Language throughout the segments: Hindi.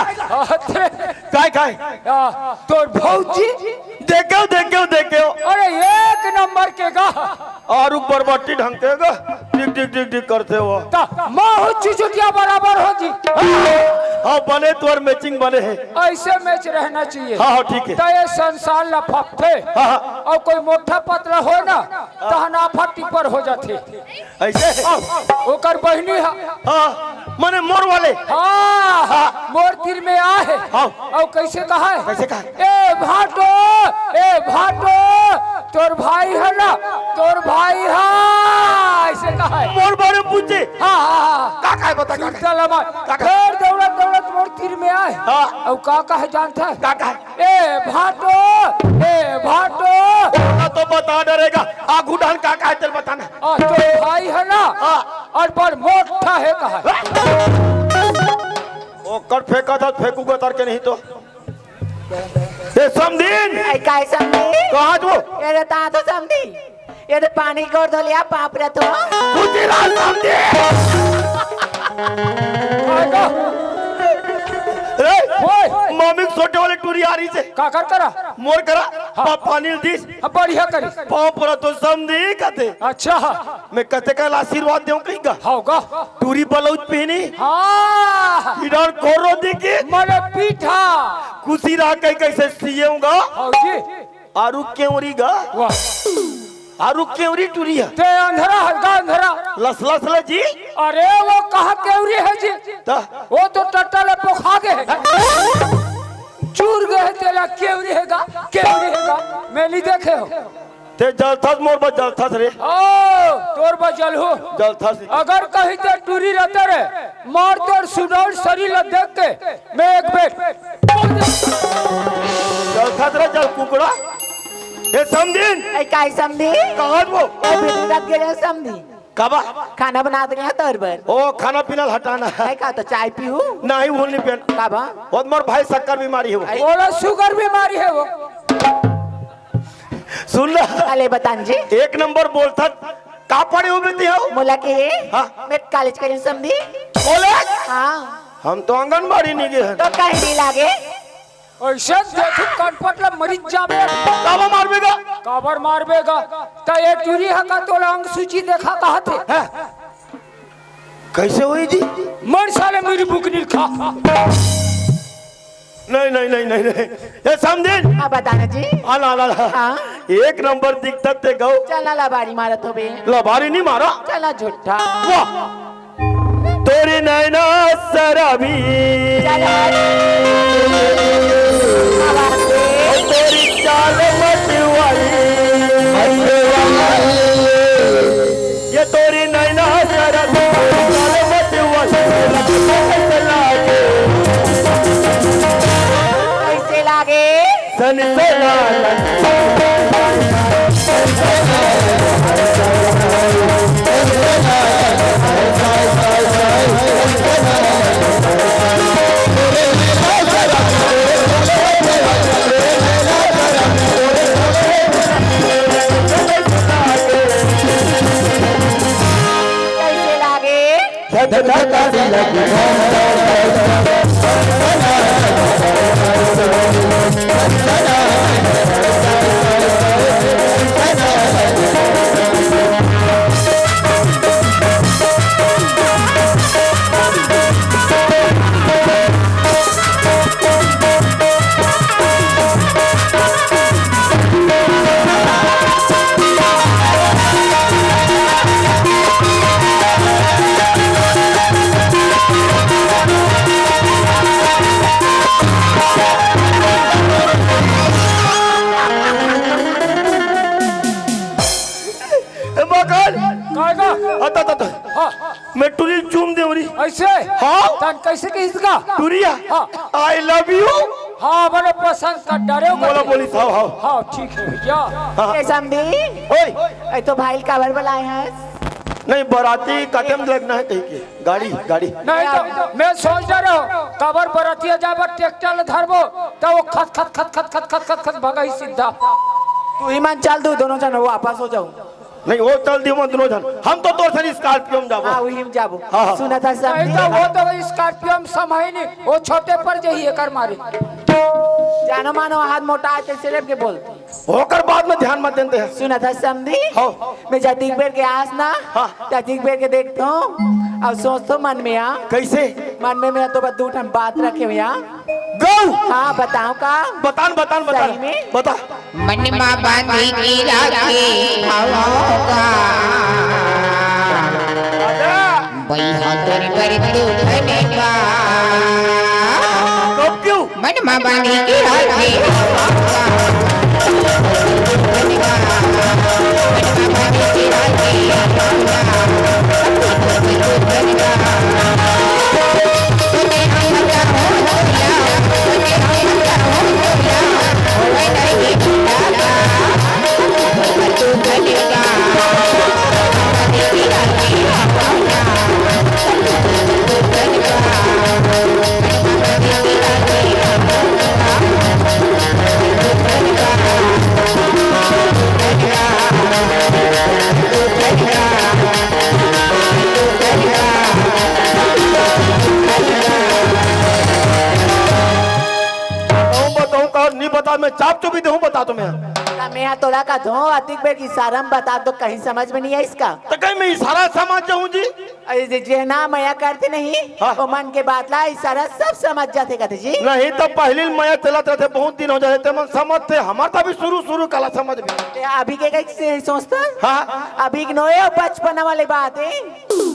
काय काय तोर भौजी देखो देखो देखो अरे एक नंबर के गा और ऊपर बट्टी ढंगते गा डिग डिग डिग डिग करते हो माँ चुचुटिया बराबर हो जी। हाँ बने तो और मैचिंग बने हैं ऐसे मैच रहना चाहिए। हाँ हाँ ठीक है तो ये संसार लफाफते और कोई मोटा पतला हो ना तो हनाफा टिपर हो जाते ऐसे ओकर बहनी है हाँ मने मोर वाले हाँ मोर तीर में आ है हाँ और कैसे कहा है कैसे कहा ए भाटो तोर भाई है ना तोर भाई है ऐसे कहा है मोर बारे पूछे हाँ का काय बता का चल फिर दौड़त दौड़त मोर तीर में आए हाँ और का है जानता है का ए भाटो तो बता डरेगा आगू ढाल का काय चल बताना तो भाई है ना और बड़ मोटा है कहा ओ कर फेंका था फेंकूगा तार के नहीं तो ए समदीन काय समधी कहां जो ये ता तो समधी ये तो पानी कर दो लिया पाप रे तो गुजरात समदीन मम्मी छोटे वाले टूरी आ रही से का कर करा मोर करा पानी दीस बढ़िया करी पाँव पर तो समझी कहते अच्छा मैं कहते कल आशीर्वाद दूं कहीं का होगा टूरी ब्लाउज पहनी हाँ इधर कोरो दिखे मरे पीठा कुसी रहा कहीं कैसे सीएऊंगा जी आरु क्योंरी गा वाह आरु क्योंरी टूरी है ते अंधरा हल्का अंधरा लस लस ल जी अरे वो कहा केवरी है जी वो तो टट्टल पोखा गए चूर गए तेरा केवरी हैगा मैं नहीं देखे हो ते जलथस मोर बस जलथस रे ओ तोर बजल हो जलथस अगर कहीं ते टूरी रहते रे मार तोर सुडौल शरीर देख के मैं एक बेट जलथस रे जल कुकड़ा ए समदीन ए काय समधी कहां वो रात गए समधी काबा खाना बना दे तोर बर ओ खाना पीना हटाना है का तो चाय पीऊ नहीं वो नहीं पियन काबा बहुत मोर भाई शक्कर बीमारी है वो बोला शुगर बीमारी है वो सुन ला अले बतान जी एक नंबर बोलता का पड़े हो बेटी हो मोला के हाँ मैं कॉलेज करी समधी कॉलेज हाँ हम तो आंगनबाड़ी नहीं गए हैं तो कहीं नहीं लागे ऐसे देखो कटपटला मरीज जाबे काबा मारबेगा काबर मारबेगा तो ये टूरी हका तो अंग सूची देखा कहा थे कैसे हुई जी मर साले मेरी बुक नहीं खा नहीं ये समझिन हाँ बताना जी आला आला हाँ एक नंबर दिखता ते गौ चलना लबारी मारा तो बे लबारी नहीं मारा चला झूठा वाह तोरी नैना शराबी तेरी चाल मतवाली ये तोरी नैना शराबी चाल मतवाली कैसे लागे सन से मैं टूरी चूम दे रही ऐसे हाँ तन कैसे के इसका टूरिया आई लव यू हाँ बड़े पसंद कर डरे हो बोला बोली साहब हाँ हाँ ठीक है भैया ए समधी ओए ए तो भाई काबर बुलाए हैं नहीं बराती कदम लगना है कहीं के गाड़ी गाड़ी नहीं तो मैं सोच रहा हूँ कबर बरातिया जाबर ट्रैक्टर धरबो तो वो खत खत खत खत खत खत खत खत भगाई सीधा तू ही मान चल दो दोनों जन वापस हो जाऊं नहीं वो चल दियो मन दोनों जन हम तो तोर सन स्कॉर्पियो में जाबो हाँ वही में जाबो हाँ, हाँ। सुना था नहीं समझी तो वो तो स्कॉर्पियो में समय नहीं वो छोटे पर जही कर मारे जानो मानो हाथ मोटा आते सिर्फ के बोलते होकर बाद में ध्यान मत देते हैं सुना था समझी हाँ। मैं जाती बेर के आस ना हाँ। जाती बेर के देखता हूँ अब सोचता हूँ मन में यहाँ कैसे मन में मेरा तो बस दो ठन बात रखे हुए यहाँ गौ हाँ बताओ का बतान बतान सही बतान में? बता मन में बांधी की राखी हवाओगा वही हाथों पर तूफाने का कब क्यों मन में बांधी की राखी बताऊं का नहीं बता मैं चाप चुपी दूं बता तुम्हें मैं यहाँ तोला का धो अधिक बेर की सारम बता दो कहीं समझ में नहीं है इसका तो कहीं मैं इशारा समझ जाऊं जी अरे जे ना मैं करते नहीं हाँ। वो मन के बात ला इशारा सब समझ जाते कहते जी नहीं तो पहले मैं चलत रहते बहुत दिन हो जाए थे मन समझते हमारा भी शुरू कला समझ में ते अभी के कैसे सोचता हाँ अभी के नोए बचपन वाली बात है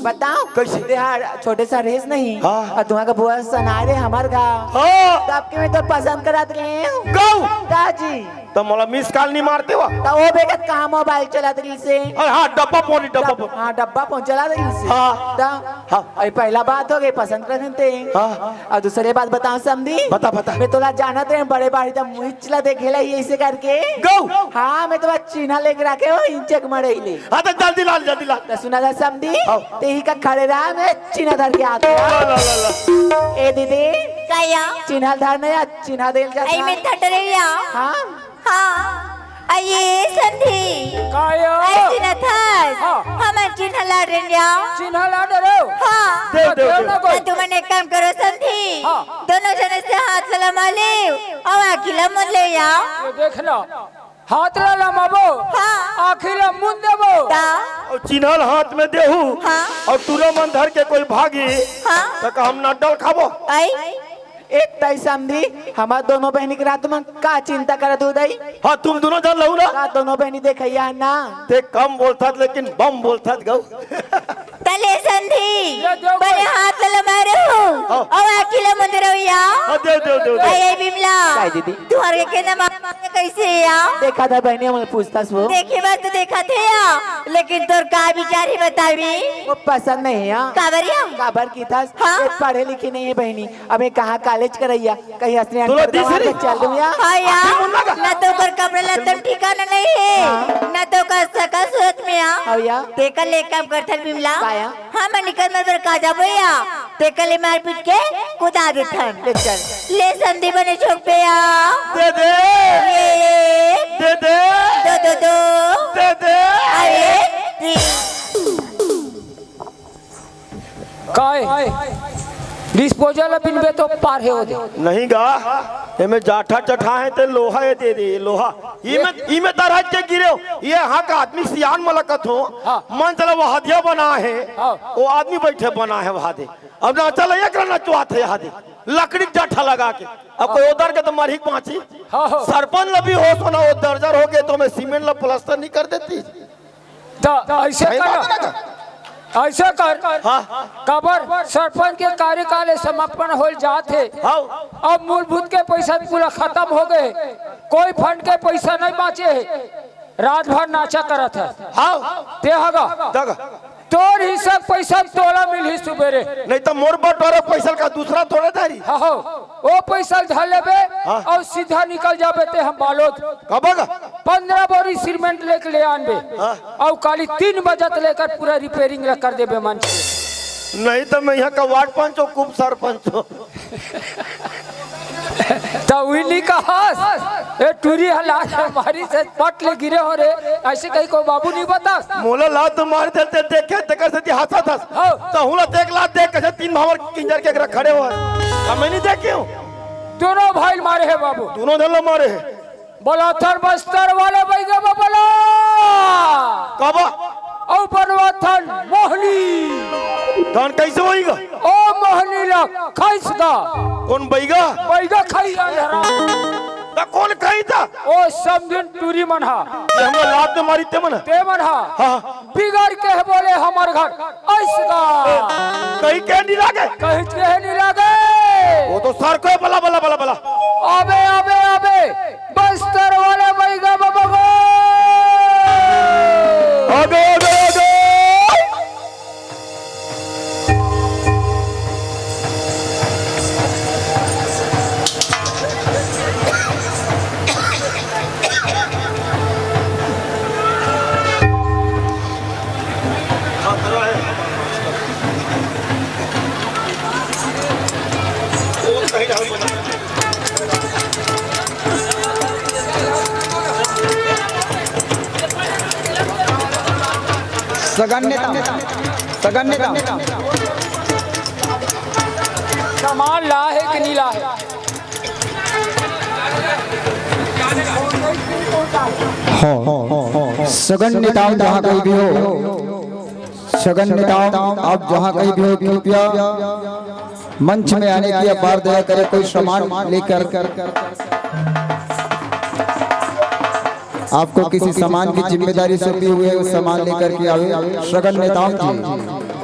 बताओ कैसे? ते हाँ छोटे सा रेस नहीं हाँ। और तुम्हारा बुआ सना रे हमार गाँव हाँ तब के मैं तो पसंद कराते रहे गौ दाजी तो मोला मिस कॉल नहीं मारते हो तो वो बेगत कहाँ मोबाइल चला दिल से हाँ डब्बा पोनी डब्बा पोनी हाँ डब्बा पहुंचला दिल से हाँ। तो हाँ। अरे पहला बात हो गई पसंद करते थे हाँ। और दूसरी बात बताओ समझी बता बता मैं तोला जाना थे बड़े बाड़ी तब मुझला देखेला ऐसे करके गौ हाँ मैं तो चिन्हा लेके रखे हो इंचक मरेले हाँ तो जल्दी लाल जल्दी लाल तो सुना था समझी हाँ। ते ही का खड़े रहा मैं चिन्हा धर के आते ला, ला, ला, ला। ए दीदी काया चिन्हा धरने या चिन्हा देल आई जाता में थटरेया हाँ हाँ आइए संधि काया ऐसी न था हाँ। हम चिन्ह ला रेंडिया चिन्ह ला डरो हाँ दे दे ना दे कोई तो तुमने एक काम करो संधि हाँ। दोनों जने से हाथ लगा माले और अकेला मन ले आओ ये देखना हाथ ला लमाबो हाँ। आखिर मुंह देबो ता और चिन्हल हाथ में देहू हाँ। और तुरो मन धर के कोई भागी हाँ तो हम नड्डल खाबो आई एक तय समझी हमार दोनों बहनी के रात में का चिंता करत हो दई हाँ तुम दोनों जन लहू ना का दोनों बहनी देखैया ना ते कम बोलता लेकिन बम बोलता गौ तले संधि ये दो बड़े कोई। हाथ लगा मारे हो हाँ। और अकेला मन रहिया हाँ दे दे दे दे आई बिमला काय दीदी? तुम्हारे के नाम कैसे आओ देखा था बहनी मुझे पूछता वो देखे बात तो देखा थे या लेकिन तोर का विचार ही बतावी वो पसंद नहीं है हाँ। काबरिया काबर की था हाँ। ये पढ़े लिखी नहीं है बहनी अब मैं कहाँ कॉलेज करैया कहीं हंसने तोला तीसरी? चल दूँ या हाँ यार मुन्ना का? ना तो कर कपड़े लत्तम ठिकाना नहीं है ना तो कर सका सूरत में आ हाँ या तेकल ले काम करथल बिमला काया? हाँ मैं निकल में का जाबो या तेकल ले मार पीट के कुदा देथन ले चल ले संधि बने चौक पे आ दे दे ये दे दे दो दो दो दे दे अरे काय डिस्पोजल बिनबे तो पार है हो दे नहीं गा एमे जाठा चठा है ते लोहा है दे दे लोहा ई में दरहज के गिरे हो ये यहाँ का आदमी सियान मलकत हो हाँ। मन चला वो हदिया बना है हाँ। वो आदमी बैठे बना है वहां दे अब ना चला एक रना चुआत है यहाँ दे लकड़ी जाठा लगा के अब कोई उधर के तो मरी पांची हाँ, हाँ। सरपंच लभी हो सोना वो दर्जर हो गए तो मैं सीमेंट ला प्लास्टर नहीं कर देती तो ऐसे सही बात है कर ना? ऐसे कर हाँ कबर सरपंच के कार्यकाल समापन हो जाते हाँ अब मूलभूत के पैसा पूरा खत्म हो गए कोई फंड के पैसा नहीं बाचे रात भर नाचा करत है हाँ ते हगा दगा तोर हिस्सा पैसा तोला मिल ही सुबेरे नहीं तो मोर बटोरे पैसा का दूसरा थोड़े थारी हाँ हो वो पैसा धर लेबे हाँ। और सीधा निकल जाबे ते हम बालोद कब का 15 बोरी सीमेंट लेके ले आनबे हाँ। और काली 3 बजे तक लेकर पूरा रिपेयरिंग कर देबे मन से नहीं तो मैं यहाँ का वार्ड पंच हो कुप सरपंच हो तो उन्हीं का हंस ए टूरी हला हमारी से पट ले गिरे हो रे ऐसे कहीं को बाबू नहीं बता मोला लात मार देते देखे तकर से हंसा था हाँ। तो हुला देख लात देख कैसे तीन भावर किंजर के खड़े हो हम नहीं देखे हूं दोनों भाई मारे हैं बाबू दोनों धल्ला मारे हैं बोला थर बस्तर वाले बैगे बोला कबा ओ बनवाथन मोहनी धान कैसे होएगा ओ मोहनी ला खाइस दा कौन बैगा बैगा खाई हरा ता कौन खाई था ओ समझन टूरी मनहा ये हम लात में मारी ते मन ते मनहा हां बिगड़ के है बोले हमार घर ऐसदा कहीं के नहीं लागे कहीं के नहीं लागे वो तो सर को बला बला बला बला अबे अबे अबे बस्तर वाले बैगा बाबा आगे आगे आगे सामान ला है कि नहीं ला है सगन नेताओं जहाँ कहीं भी हो सगन नेताओं आप जहाँ कहीं भी हो कृपया मंच में आने की अपार दया करें कोई सामान लेकर आपको किसी सामान की जिम्मेदारी सौंपी हुई है उस सामान लेकर के आवे सगन नेताओं जी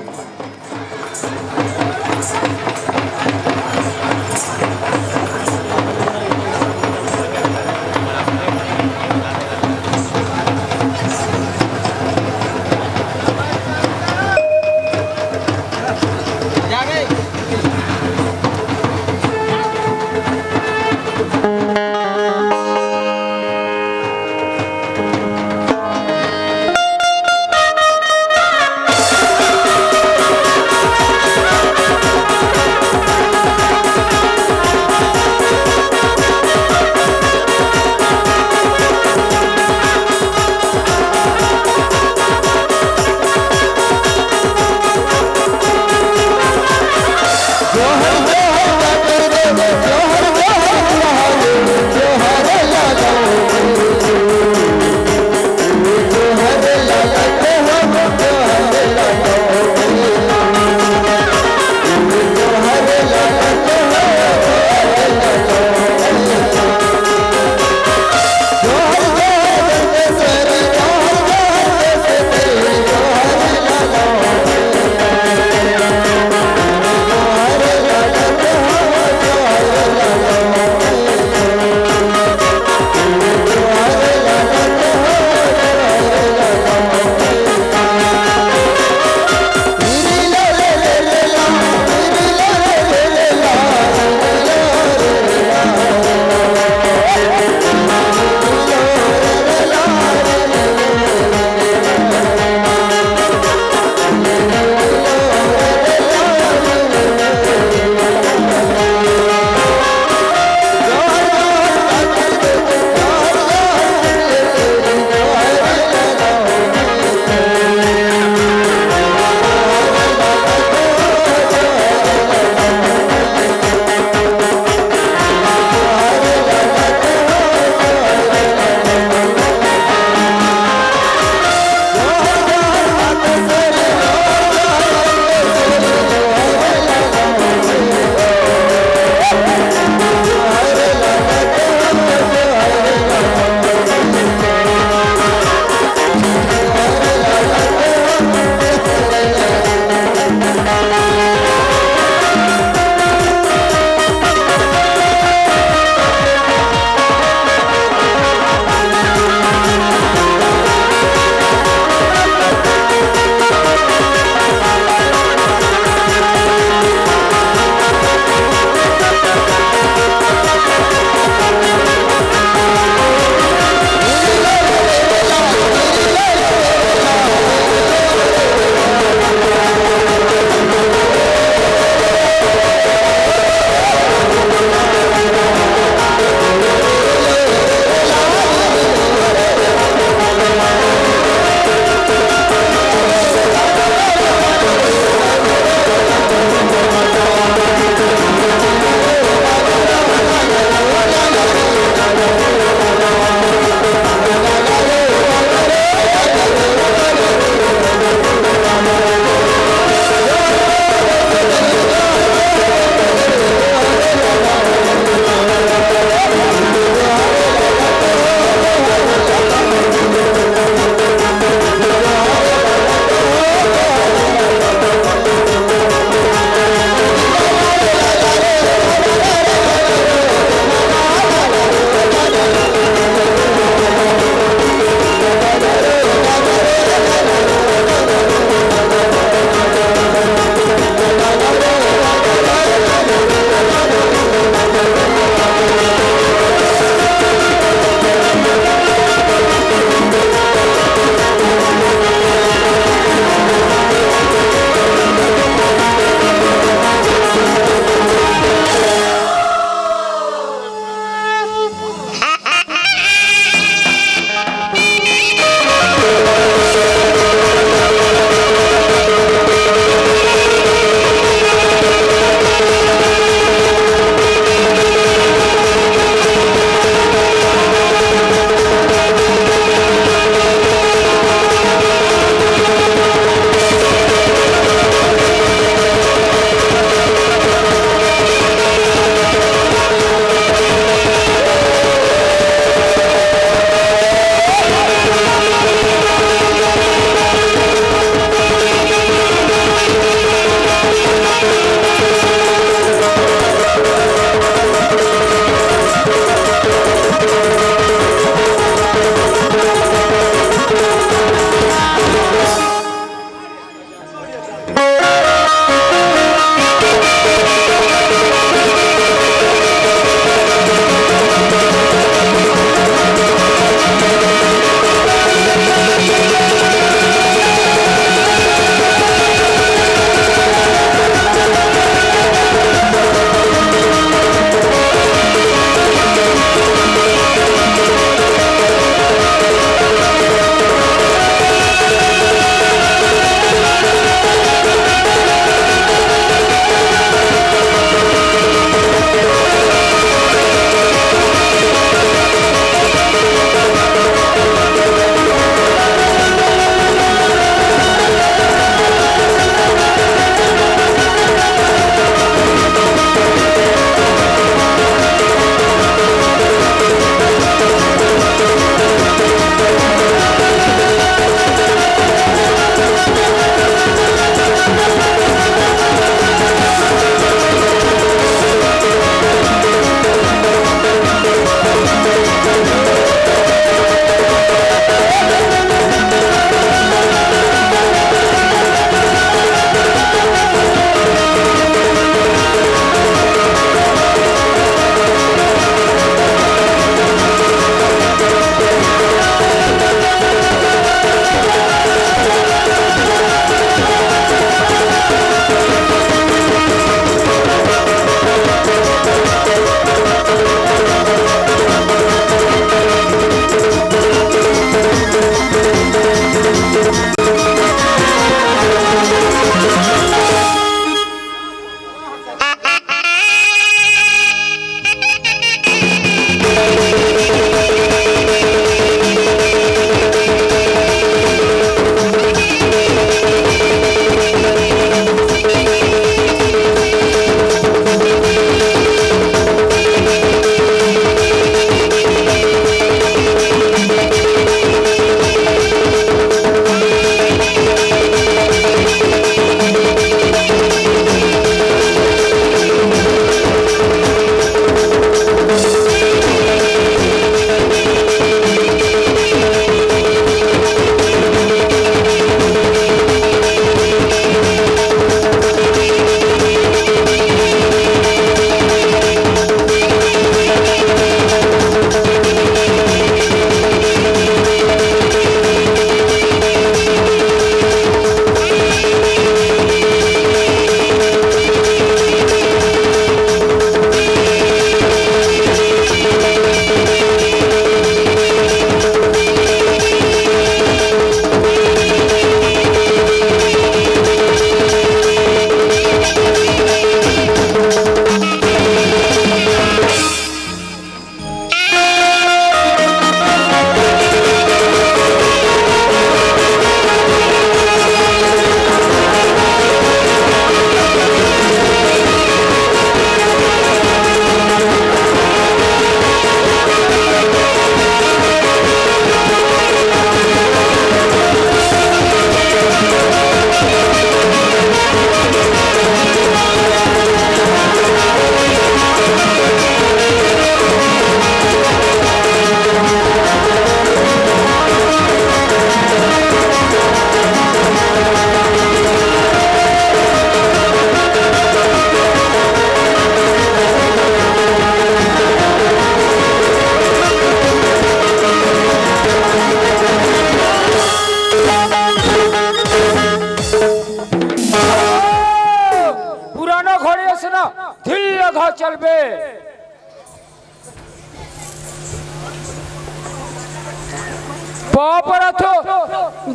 पाप रथो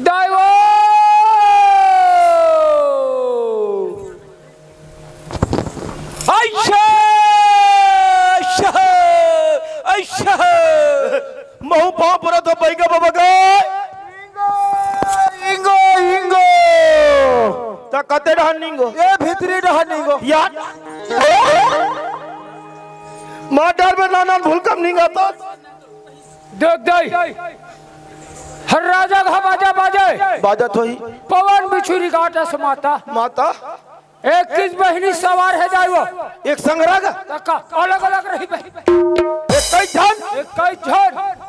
दाइवो ऐशा ऐशा महू पाप रथ बैगा बाबा गए इंगो इंगो ता कते रहन निंगो ये भीतरी रहन इंगो यार मां डर में नाना भूल कम निंगा तो देख दाई हर राजा का बाजा बाजे बाजत होई पवन बिछुरी घाटा समाता माता 21 बहनी सवार है जाइवो एक संग्राग तका अलग अलग रही एक कई झन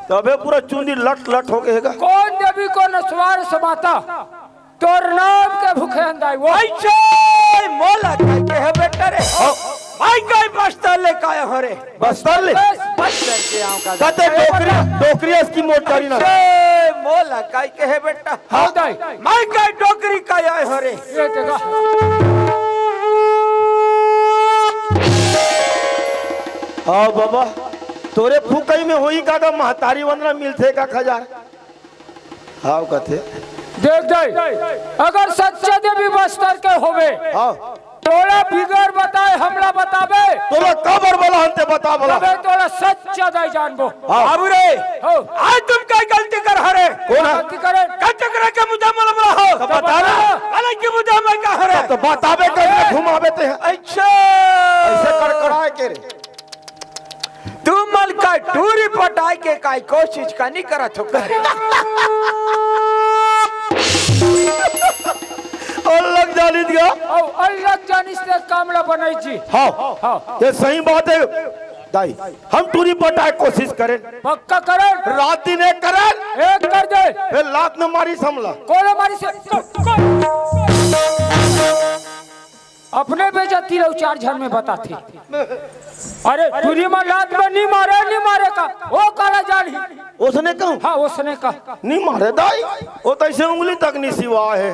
तबे पूरा चुंदी लट लट हो गएगा कौन देवी को नसवार समाता तोर नाम के भूखे अंदाइवो ऐसे मोला के है बेटा रे भाई कई बस्तर ले काया हरे बस्तर ले बस्तर के आऊं का कते डोकरी इसकी मोट करी ना मोला काई के है बेटा हां दाई मैं कई डोकरी काया हरे ये तेगा हाँ बाबा तोरे फुकई में होई का महतारी वंदना मिलते का खजार हाँ कथे देख दाई अगर सच्चे देवी बस्तर के होवे हाँ तोला बिगर बताए हमला बतावे तोला कबर बोला हंते बता बोला तबे तोला सच्चा दाई जानबो बाबू रे हो आज तुम क्या गलती कर हरे कौन है गलती करे कच्चे करे के मुझे मन बोला हो तो बता ना अलग की मुझे मैं क्या हरे तो बतावे कैसे घुमावे ते अच्छा ऐसे कड़कड़ाए के रे तू मल का टूरी पटाई के काई कोशिश का नहीं करत हो अलग जानी दिया और अलग जानी से कामला बनाई छी हाँ हाँ ये सही बात है दाई हम टूरी पटाए कोशिश करें पक्का करे रात दिन एक करें एक कर दे फिर लात न मारी समला कोले मारी से अपने बेजती रहो 4 झन में बताती अरे तुरी में लात में नहीं मारे का वो काला जानी उसने कहूँ हाँ उसने कहा नहीं मारे दाई वो तो ऐसे उंगली तक नहीं सिवा है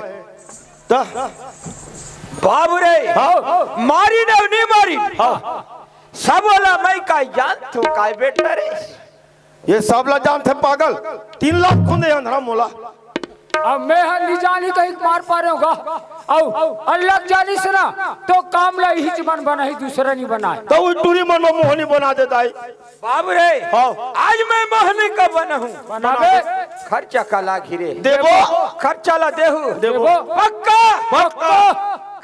बाबू रे हाँ मारी नहीं मारी सब वाला मैं का जान तू का बेटा रे ये सब ला जान थे पागल 3 लाख खुदे अंधरा मोला अब मैं हल्दी जानी कहीं मार पा रहे होगा अलग जानी से ना तो काम ला ही मन बना ही दूसरा नहीं बनाए तो वो टूरी मन में मोहनी बना दे दाई बाबू रे आज मैं मोहनी का बना हूँ बनावे खर्चा का ला घिरे देवो खर्चा ला देहू देवो पक्का पक्का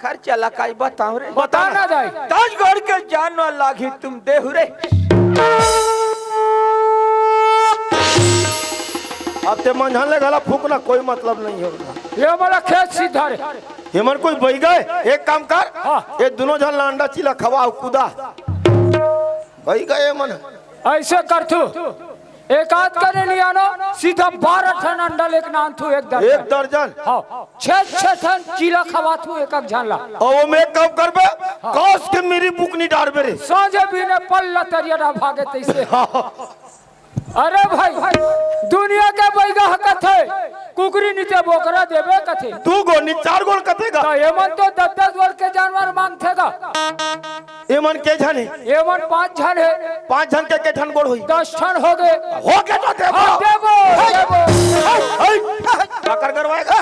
खर्चा ला काई बताऊं रे बताना जाए ताजगढ़ के जानवर लागी तुम देहू रे अब ते मंझान ले गला फूकना कोई मतलब नहीं होगा ये हमारा खेत सीधा रे ये मन कोई बह गए एक काम कर हाँ। ये दोनों जन अंडा चिला खवा कूदा बह गए मन ऐसे कर तू एक आध करे नहीं आनो सीधा 12 टन अंडा लेके नान तू एक दर्जन हाँ 6 टन चीला खवा तू एक झाला और वो मैं कब करबे कौस के मेरी बुक नहीं डालबे रे सांझे भी ने पल्ला तरिया भागे तैसे अरे भाई दुनिया के बैगा कथे कुकरी नीचे बोकरा देवे कथे 2 गो नहीं 4 गो कथेगा तो एमन तो 10 वर्ष के जानवर मांगथेगा ये मन के झन है एमन 5 झन है 5 झन के ठन गोड़ हुई 10 टन हो गए हो के तो देबो हाँ, देबो पकड़ करवाएगा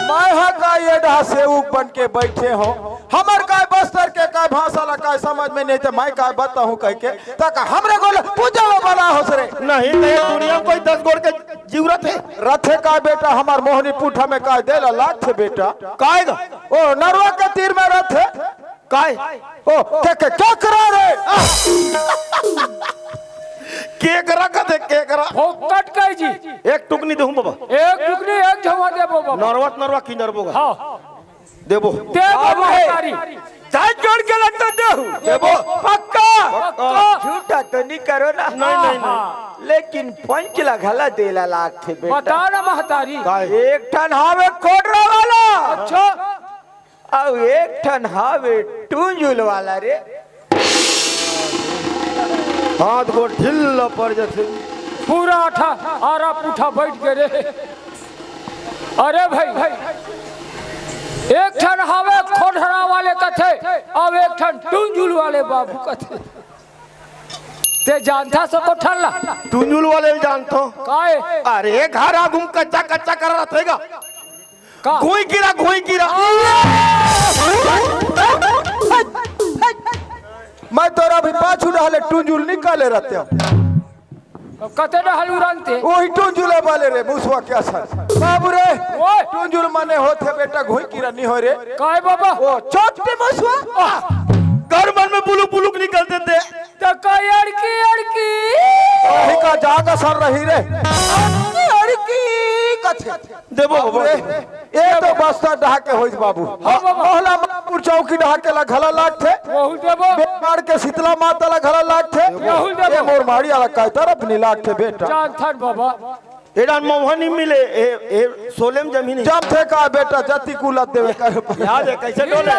मैं का ये ढा से बन के बैठे हो हमर काय बस्तर के काय भाषा ला काय समझ में नहीं थे मैं काय बताऊं कह के तक हमरे गोल पूजा वाला हो सरे नहीं नहीं दुनिया में कोई 10 गोड़ के जरूरत है रथे का बेटा हमार मोहनी पूठा में काय देला लाख थे बेटा काएगा ओ नरवा के तीर में रथे काय ओ के क्या करा रे के करा कथे के करा फोकट कह जी एक टुकनी दूं बाबा एक टुकनी एक झवा देबो बाबा नरवा की नरबोगा हाँ देबो देबो महतारी ताजगढ़ के लगता देहू देबो पक्का पक्का झूठा तो नहीं करो ना नहीं लेकिन 5 घला देला लाख थे बेटा बता ना महतारी एक टन हावे कोडरा वाला अच्छा और 1 टन हावे टूंजुल वाला रे हाथ को ढिल पर जैसे पूरा आठा आरा पूठा बैठ गए रे अरे भाई 1 टन हवे खोढ़रा वाले कथे अब 1 टन टूंजुल वाले बाबू कथे ते जानता सो को ठल्ला टुंजुल वाले जानतो काए अरे घर आगुम कच्चा कच्चा कर रहा थेगा का घुई गिरा मैं तोरा भी पाछू रहले टुंजुल निकाले रहते कते डहलू रंते वही टुंजुले वाले रे मुसवा क्या सर बाबू रे ओए टुंजुल माने होते बेटा घोई कीरा नहीं हो रे काए बाबा ओ छोटे मुसवा घर मन में बुलुक बुलुक निकलते थे तो काए अड़की अड़की वही का जागा सर रही रे अड़की कथे देबो बाबू रे ए तो बस्ता ढाके होइस बाबू मोहला मापुर चौकी ढाके ला घला लाट थे बहु देबो बेमार के शीतला माता ला घला लाट थे यहू देबो। ए मोर माड़ी वाला का तरफ नी लाट थे बेटा जानथन बाबा एडा मोहनी मिले ए सोलेम जमीन जब थे का बेटा जति कुलत देवे कर याद है कैसे डोले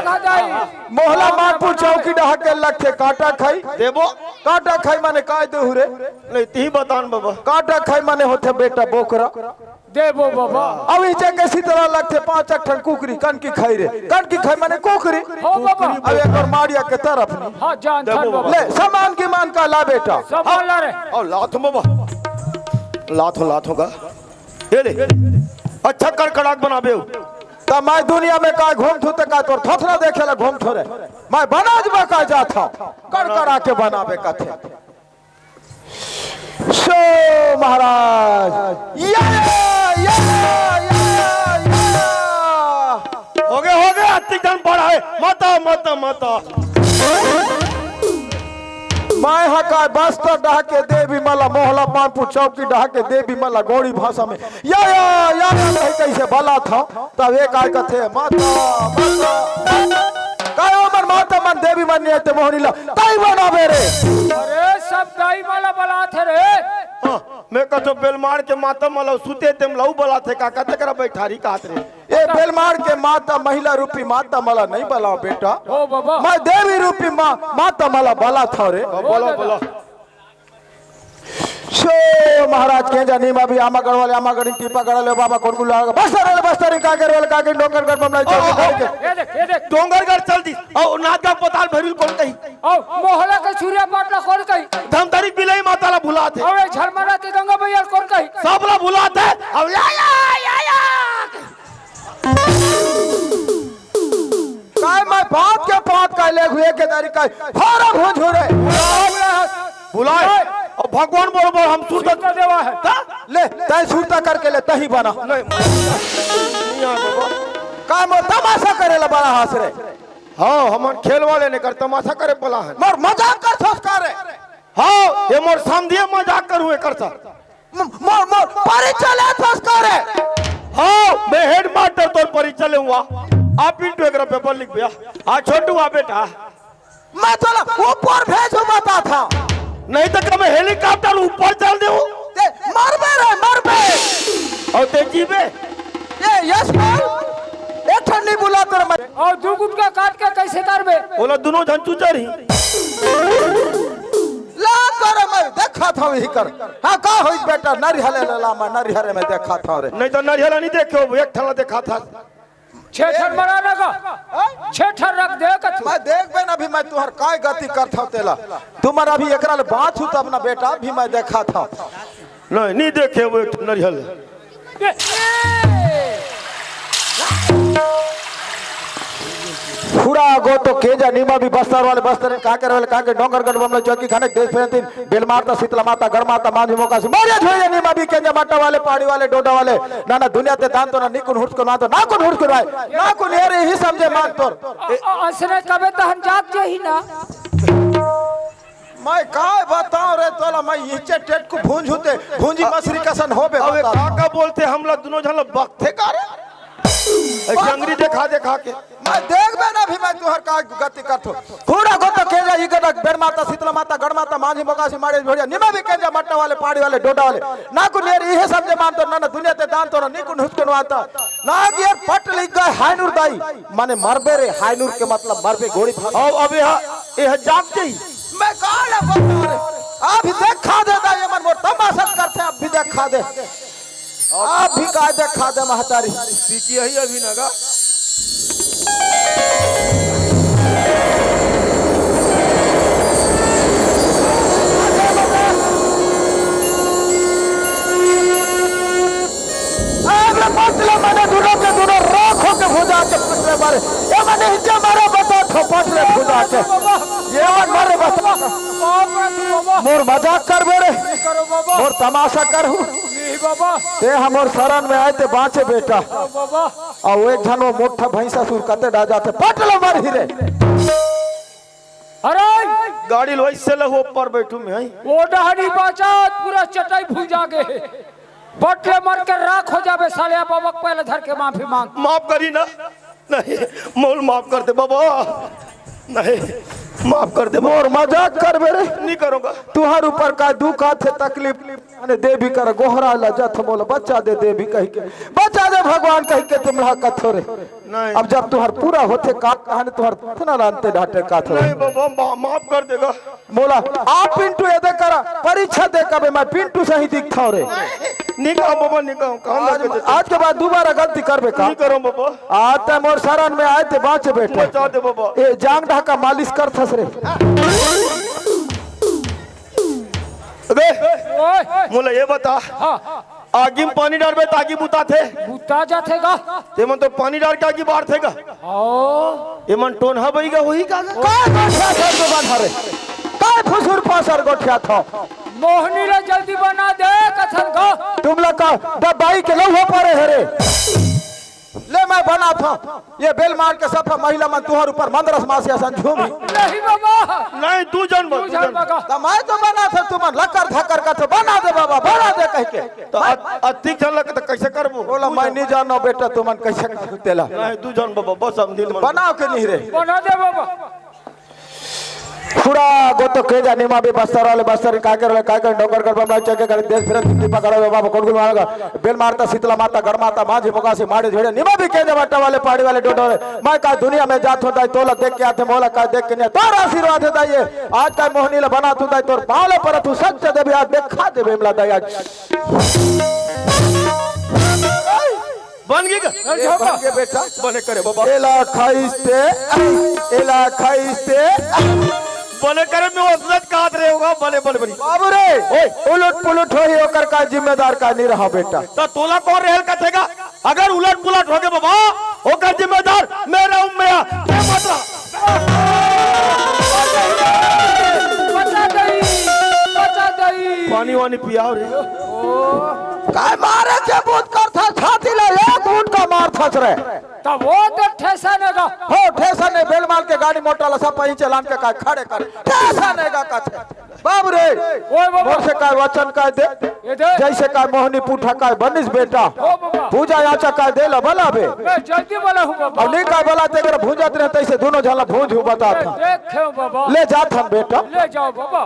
मोहला मापुर चौकी ढाके लखे काटा खाई देबो काटा खाई माने काय देहु रे नहीं ती बतान बाबा काटा खाई माने होते बेटा बोकरा देबो बाबा अब इचे के शीतला लगते 5 अठन कुकरी कन की खाई रे कन की खाई माने कुकरी हो बाबा अब एक और मारिया के तरफ नी हां जानथन बाबा ले सामान की मान का ला बेटा सब बोला रे और लाथो बाबा लाथो का ये ले अच्छा कड़कड़ाक बनाबे त मैं दुनिया में का घूम थू त का तोर थोथरा देखे ला घूम थोरे मैं बनाज में का जाता कड़कड़ा के बनाबे का थे सो महाराज या हो गए अति जन पड़ा है माता मैं हका बस्तर ढाके देवी मला मोहला पानपुर चौकी ढाके देवी मला गौड़ी भाषा में या नहीं कैसे भला था तब एक आय कथे माता काय मन माता मन देवी मन नहीं ते मोहनीला ताई बनावे रे अरे सब दाई वाला बला थे रे मैं कतो बेलमार के माता मला सुते तेम लऊ बला थे का कते करा बैठारी कात रे ए बेलमार के माता महिला रूपी माता मला नहीं बला बेटा ओ बाबा मैं देवी रूपी माता मला बला था रे बोलो शो महाराज के जानी मा भी आमा गढ़वाले आमा गढ़ी टीपा गढ़ले बाबा कोन गुला बस्तर का करवाले का के डोंगर गढ़ बमलाई चौकी ये देख डोंगरगढ़ चल दी और नागा पताल भरिल कौन कही ओ मोहला के सूर्य पाटला कौन कही धमतरी बिलाई माता ला भुला थे अबे झरमरा के गंगा भैया कौन कही सब ला भुला थे अब या काय मैं बात के बात का ले हुए के तरीका फारा भोज हो रे बुलाए और भगवान बोल हम सुरत का देवा है ले तय सुरता करके ले तही बना काय मो तमाशा करे ला बड़ा हास रे हाँ हमार खेल वाले ने कर तमाशा करे बोला है मोर मजाक कर संस्कार रे हाँ ये मोर समझिए मजाक करूँ कर सा मोर मोर परिचय ले संस्कार रे हाँ मैं हेड मास्टर तौर परिचय ले हुआ आप इंटू एक पेपर लिख दिया हाँ छोटू आ बेटा मैं चला ऊपर भेजो बता था नहीं तो कब हेलीकॉप्टर ऊपर चल दे मरबे रे मरबे और ते जीवे ये यस बोल एक ठंडी बुला कर मैं और दू गुटका काट के कैसे करबे बोला दोनों जन चुचर ही ला कर मैं देखा था वही कर हां का होई बेटा नरिहले लामा नरिहरे में देखा था रे नहीं तो नरिहला नहीं देखे एक ठला देखा था छेठर मराना का छेठर रख दे कथु मैं देख बे ना भी मैं तुहर काय गति करथा तेला तुम्हारा अभी एकरा ले बात हूं तब ना बेटा भी मैं देखा था नहीं देखे वो एक नरिहल पूरा गो तो के जा नीमा भी बस्तर वाले बस्तर का करे वाले का के डोंगरगढ़ बमला चौकी खाने देश फेंतिन बेल मारता शीतला माता गढ़ माता मांझी मोका से मारिया छोड़े नीमा भी के माटा वाले पहाड़ी वाले डोडा वाले ना दुनिया ते दान तो ना निकुन हुट को ना तो ना कुन हुट को ना कुन ये ही समझे मान तोर असरे कबे तो हम जाग जे ही ना मैं काय बताऊं रे तोला मैं इचे टेट को भूंज होते भूंजी मछली कसन होबे अब बता काका बोलते हम लोग दोनों जन बखते का रे जंगरी देखा के मैं देख बे ना भी मैं तुहर का गति करथो पूरा गो तो के जा ई गडक बेर माता शीतला माता गढ़ माता मांझी मोकासी मारे भोड़िया निमा भी के जा मट्टा वाले पहाड़ी वाले डोडा वाले ना को नेर इहे समझे मान तो ना दुनिया ते दान तो ना निकुन हुस्कन आता ना गियर पट लिख गए हायनूर दाई माने मरबे रे हायनूर के मतलब मरबे घोड़ी भाषा अब यह जागते ही मैं काले बता रे आप भी देखा दे दा ये मन मोर तमाशा करते आप भी देखा दे आप भी का देखा दे महतारी सीखी है अभी नगा मन हिचे मारे बता थपट ले खुदा के ये मन मारे बता मोर मजाक कर बेरे करो बाबा मोर तमाशा कर हूं नहीं बाबा ते हमर शरण में आए ते बाँचे बेटा बाबा और एक जन वो मोटा भैंसा सुर कते डा जाते पटलो मर हिरे अरे गाड़ी लो इससे लहो ऊपर बैठू मैं वो डहानी बाजात पूरा चटाई भूल जागे बटले मर के राख हो जावे साले बाबा पहले धर के माफी मांग माफ करी ना नहीं मोल माफ कर दे बाबा नहीं माफ कर दे मोर मजाक कर बेरे नहीं करूंगा तुहार ऊपर का दुख आथे तकलीफ अने देवी कर गोहरा लजत मोल बच्चा दे देवी कह के बच्चा दे भगवान कह के तुमरा कथोरे नहीं अब जब तुहार पूरा होते का कहानी तुहार थना लानते ढाटे का थोरे नहीं बाबा माफ कर देगा मोला आप पिंटू ये दे करा परीक्षा दे कबे मैं पिंटू सही दिखता रे निकाह बाबा निकाह कहां आज के बाद दोबारा गलती करबे का नहीं करो बाबा आते मोर शरण में आए ते बाँचे बेटे बचा दे बाबा ए जांग ढाका मालिश कर थस रे अबे ओए मोला ये बता हां आगी में पानी डालबे ताकि बुता थे बुता जाथेगा ते मन तो पानी डाल के आगी बाहर थेगा ओ ये मन टोनहा बईगा होई का काय गोठिया था तो बांधा रे काय फुसुर पासर गोठिया था मोहनी ला जल्दी बना दे कथन का तुम लोग का दबाई के लोहो परे है रे ले मैं बना था ये बेल मार के सब महिला मन तुहर ऊपर मंदरस मासिया संझूमी नहीं बाबा नहीं तू जान तू जान बाबा तो मैं तो बना था तुम लकर धकर का तो बना दे बाबा बना दे कह के तो अति चल तो कैसे करबो बोला मैं नहीं जानो बेटा तुमन कैसे तेला नहीं तू जान बाबा बस हम दिल मन बनाओ के नहीं रे बना दे बाबा पूरा गोतो के जाने मा बे बस्तर वाले बस्तर का कर डोंगर कर बम चके कर देश फिर टिप्पी पकड़ा बाबा कोडगुल मारेगा बेल मारता शीतला माता गढ़ माता मांझी मोकासी माड़े झेड़े निमा भी के जमाटा वाले पहाड़ी वाले डोडोरे मैं का दुनिया में जात होता है तोला देख के आते मोला का देख के नहीं तोर आशीर्वाद है ये आज का मोहनी ला बना तू तोर पाले पर तू सच दे भी आज देखा दे बेमला दया बन गई बन के बेटा बने करे बाबा एला खाइस्ते बने करे में वसनत काट रहे होगा बने बने बनी बाबू रे उलट पुलट होई ओकर का जिम्मेदार का नहीं रहा बेटा तो तोला कौन रहल कथेगा अगर उलट पुलट हो गए बाबा होकर जिम्मेदार मेरा उम्मया क्या मतलब बचा दई पानी वानी पियाओ रे काय मारे के बूत करथा छाती ले एक बूत का मार थस रे तब वो तो ठेसानेगा हो ठेसने बेल मार के गाड़ी मोटर ला सब पही चलान के काय खड़े कर ठेसनेगा कथे बाबू रे ओए बाबा मोर से काय वचन काय दे ये दे जैसे काय मोहनी पूठा काय बनिस बेटा ओ बाबा पूजा याचा काय दे ला भला बे मैं जल्दी वाला हूं बाबा अब नहीं काय भला ते कर भूंजत रहे तैसे दोनों झला भूंज हूं बता था देखे बाबा ले जात हम बेटा ले जाओ बाबा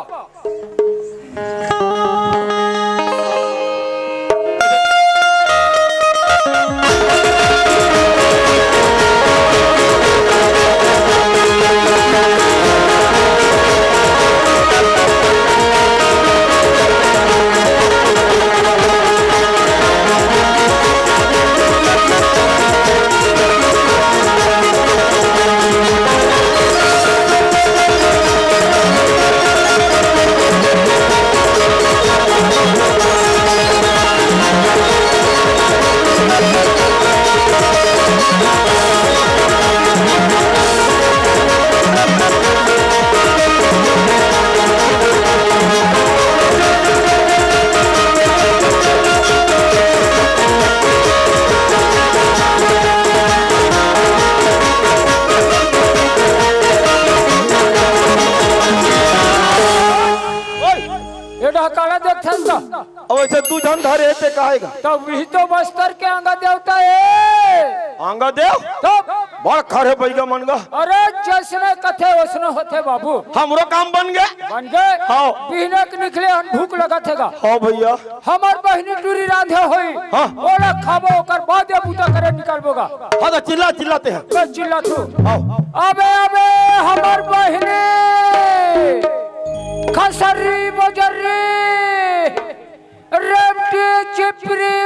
अब ऐसे तू जन धरे ते कहेगा तब भी तो बस्तर के अंगा देवता है आंगा देव तब बड़ खरे बैगा मन गा अरे जैसने कथे वैसने होते बाबू हमरो काम बन गए बन गए हाँ। पीने के निकले हम भूख लगा थेगा हाँ भैया हमार बहनी टूरी रांधे होई हाँ। ओला खाबो ओकर बाद ये बूता करे निकलबोगा हाँ तो चिल्लाते हैं बस चिल्ला तू हाँ अबे अबे हमार बहनी खसरी बजरी रेमटी चिपरी